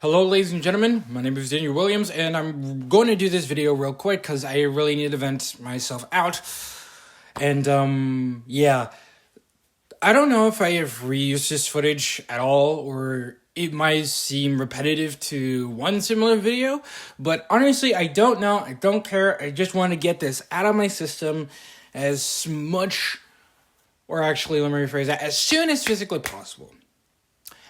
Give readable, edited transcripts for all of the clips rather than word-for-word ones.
Hello, ladies and gentlemen. My name is Daniel Williams, and I'm going to do this video real quick because I really need to vent myself out. And, yeah. I don't know if I have reused this footage at all, or it might seem repetitive to one similar video, but honestly, I don't know. I don't care. I just want to get this out of my system as much, or actually, let me rephrase that, as soon as physically possible.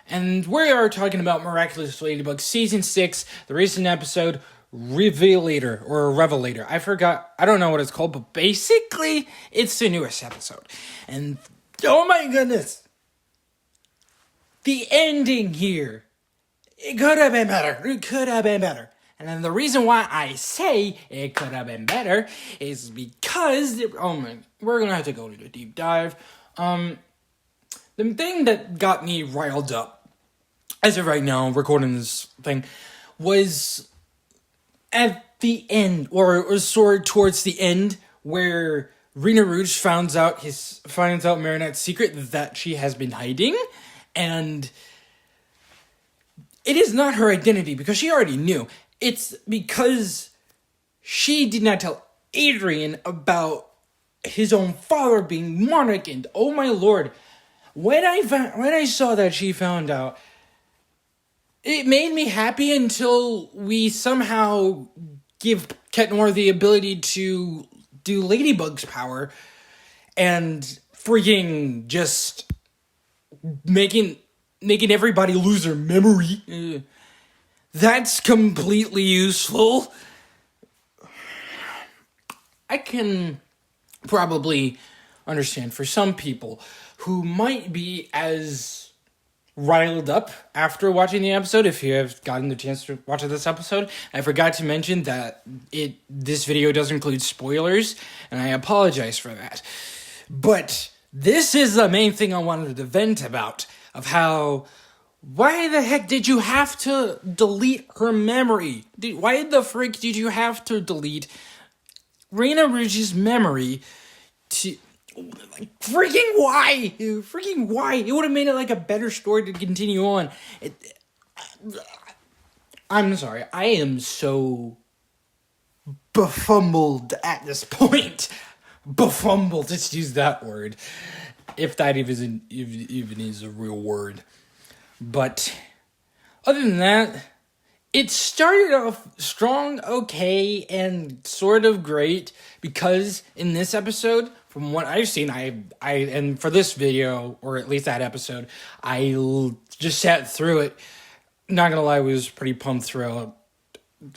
And we are talking about Miraculous Ladybug Season 6, the recent episode, Revelator, or Revelator. I don't know what it's called, but basically, it's the newest episode. And, oh my goodness! The ending here! It could have been better. And then the reason why I say it could have been better is because, we're gonna have to go to the deep dive. The thing that got me riled up, as of right now, recording this thing, was at the end, or sort of towards the end, where Rena Rouge finds out Marinette's secret that she has been hiding, and it is not her identity, because she already knew. It's because she did not tell Adrien about his own father being monarch, and oh my lord, when I saw that she found out, it made me happy until we somehow give Ket Noir the ability to do Ladybug's power and freaking just making everybody lose their memory. That's completely useful. I can probably understand for some people who might be as riled up after watching the episode. If you have gotten the chance to watch this episode, I forgot to mention that this video does include spoilers, and I apologize for that. But this is the main thing I wanted to vent about, of how, why the heck did you have to delete her memory? Why the frick did you have to delete Rena Rouge's memory to... Freaking why? It would have made it like a better story to continue on. I'm sorry. I am so befumbled at this point. Befumbled. Let's use that word, if that even is a real word. But other than that, it started off strong, okay, and sort of great, because in this episode, from what I've seen, and for this video, or at least that episode, I just sat through it. Not gonna lie, I was pretty pumped throughout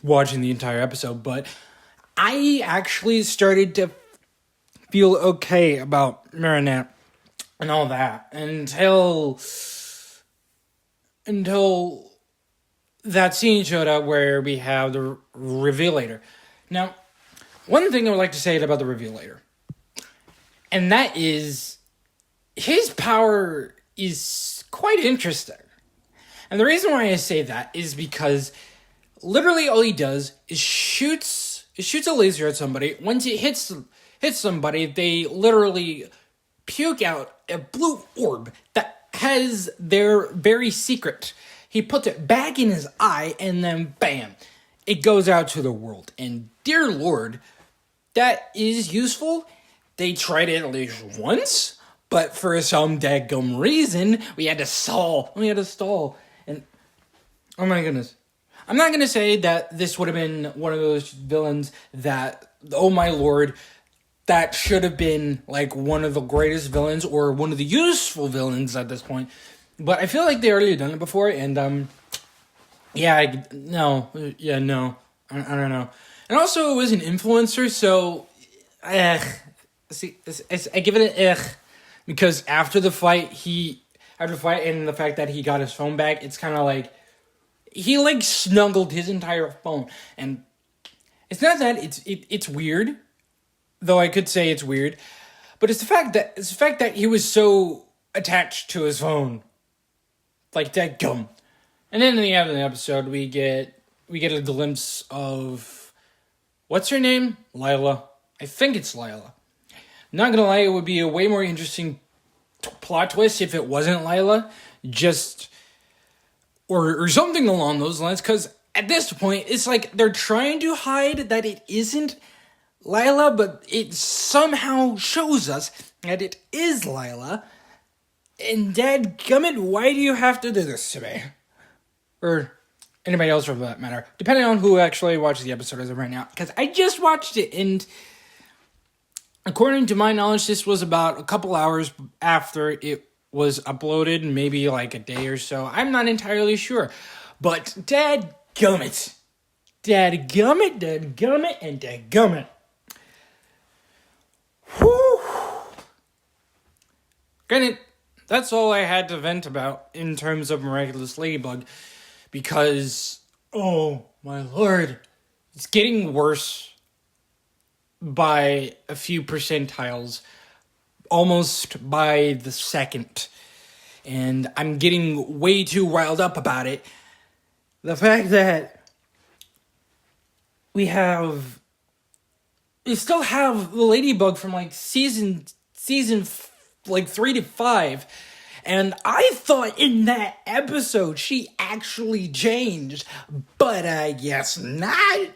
watching the entire episode, but I actually started to feel okay about Marinette and all that until that scene showed up where we have the Revelator. Now, one thing I would like to say about the Revelator, and that is, his power is quite interesting. And the reason why I say that is because literally all he does is shoots a laser at somebody. Once it hits somebody, they literally puke out a blue orb that has their very secret. He puts it back in his eye, and then bam, it goes out to the world. And dear lord, that is useful. They tried it at least once, but for some daggum reason, we had to stall. And oh my goodness. I'm not going to say that this would have been one of those villains that, oh my lord, that should have been like one of the greatest villains or one of the useful villains at this point. But I feel like they already done it before, and no. I don't know. And also, it was an influencer, so see, I give it an because after the fight and the fact that he got his phone back, it's kind of like he like snuggled his entire phone, and it's not that it's weird, though I could say it's weird, but it's the fact that he was so attached to his phone, like that gum. And then in the end of the episode, we get a glimpse of, what's her name? Lila. I think it's Lila. Not gonna lie, it would be a way more interesting plot twist if it wasn't Lila. Just or something along those lines, because at this point, it's like they're trying to hide that it isn't Lila, but it somehow shows us that it is Lila. And dadgummit, why do you have to do this to me? Or anybody else for that matter, depending on who actually watches the episode as of right now. Because I just watched it, and according to my knowledge, this was about a couple hours after it was uploaded, maybe like a day or so. I'm not entirely sure. But dadgummit, and dadgummit. Whew. Granted, that's all I had to vent about in terms of Miraculous Ladybug, because, oh my lord, it's getting worse by a few percentiles, almost by the second, and I'm getting way too riled up about it. The fact that we still have the Ladybug from like season like 3 to 5, and I thought in that episode she actually changed, but I guess not,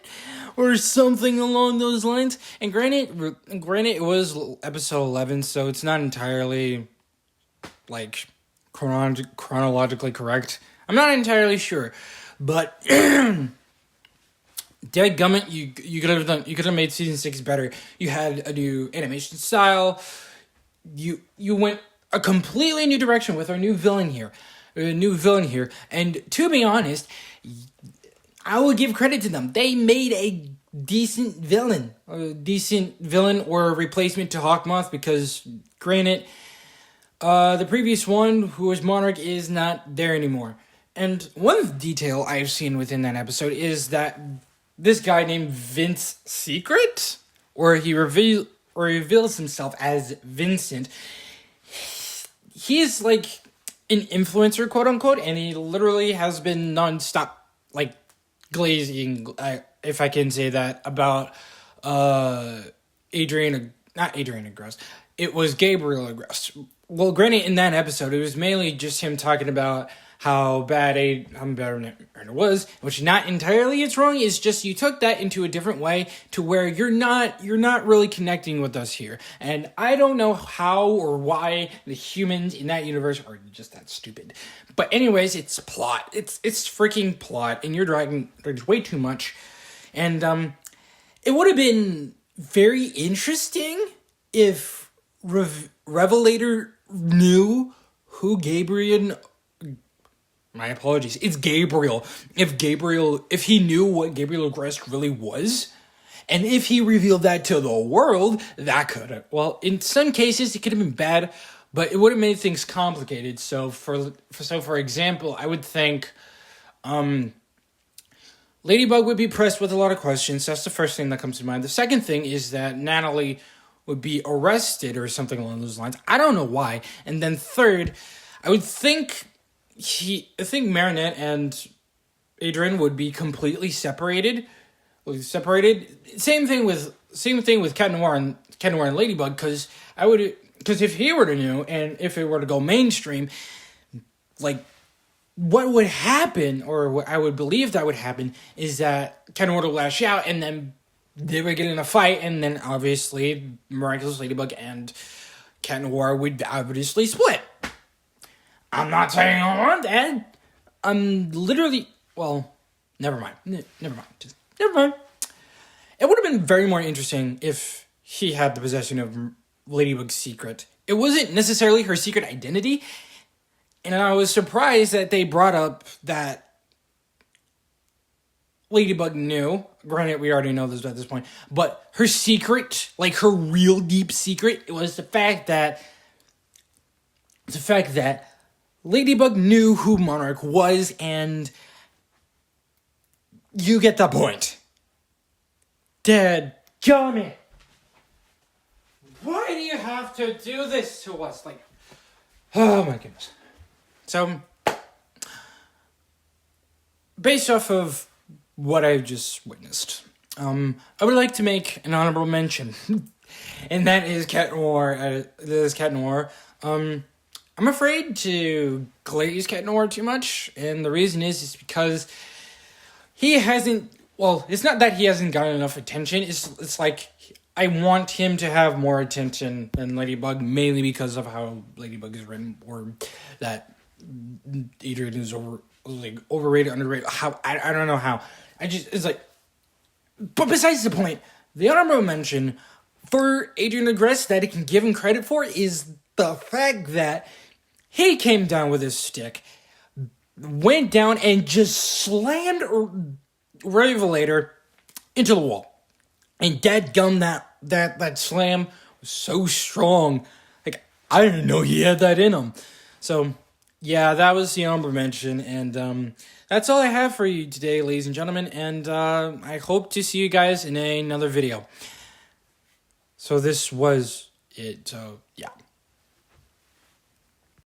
or something along those lines. And granted, it was episode 11, so it's not entirely like chronologically correct. I'm not entirely sure, but dadgummit, you could have made season 6 better. You had a new animation style. You went a completely new direction with our new villain here. And to be honest, I will give credit to them. They made a decent villain or a replacement to Hawkmoth, because granted, the previous one, who was Monarch, is not there anymore. And one detail I've seen within that episode is that this guy named Vince Secret, or he reveals himself as Vincent. He's like an influencer, quote unquote, and he literally has been nonstop like glazing, if I can say that, about not Adriana Gross. It was Gabriel Gross. Well, granted, in that episode, it was mainly just him talking about how bad Adriana was, which not entirely it's wrong. It's just you took that into a different way to where you're not really connecting with us here. And I don't know how or why the humans in that universe are just that stupid. But anyways, it's plot. It's freaking plot, and you're dragging there's way too much. And it would have been very interesting if Revelator knew who Gabriel. My apologies. It's Gabriel. If he knew what Gabriel Agreste really was, and if he revealed that to the world, that could have. Well, in some cases, it could have been bad, but it would have made things complicated. So, for example, I would think, Ladybug would be pressed with a lot of questions. That's the first thing that comes to mind. The second thing is that Natalie would be arrested or something along those lines. I don't know why. And then third, I would think. I think Marinette and Adrian would be completely separated. Same thing with Cat Noir and Ladybug, because if he were to know, and if it were to go mainstream, like what would happen, or what I would believe that would happen, is that Cat Noir would lash out, and then they would get in a fight, and then obviously Miraculous Ladybug and Cat Noir would obviously split. I'm not saying I want that. I'm literally... Well, never mind. Never mind. It would have been very more interesting if he had the possession of Ladybug's secret. It wasn't necessarily her secret identity, and I was surprised that they brought up that Ladybug knew. Granted, we already know this at this point. But her secret, like her real deep secret, it was the fact that Ladybug knew who Monarch was, and you get the point. Dadgummit! Why do you have to do this to us? Like, oh my goodness. So, based off of what I've just witnessed, I would like to make an honorable mention, and that is Cat Noir. I'm afraid to glaze Cat Noir too much, and the reason is because he hasn't. Well, it's not that he hasn't gotten enough attention. It's like I want him to have more attention than Ladybug, mainly because of how Ladybug is written, or that Adrian is overrated, underrated. How I don't know how. It's like. But besides the point, the honorable mention for Adrian Agreste that it can give him credit for is the fact that he came down with his stick, went down and just slammed Revelator into the wall. And dadgum, that slam was so strong. Like, I didn't know he had that in him. So, yeah, that was the honorable mention. And that's all I have for you today, ladies and gentlemen. And I hope to see you guys in another video. So this was it. So, yeah.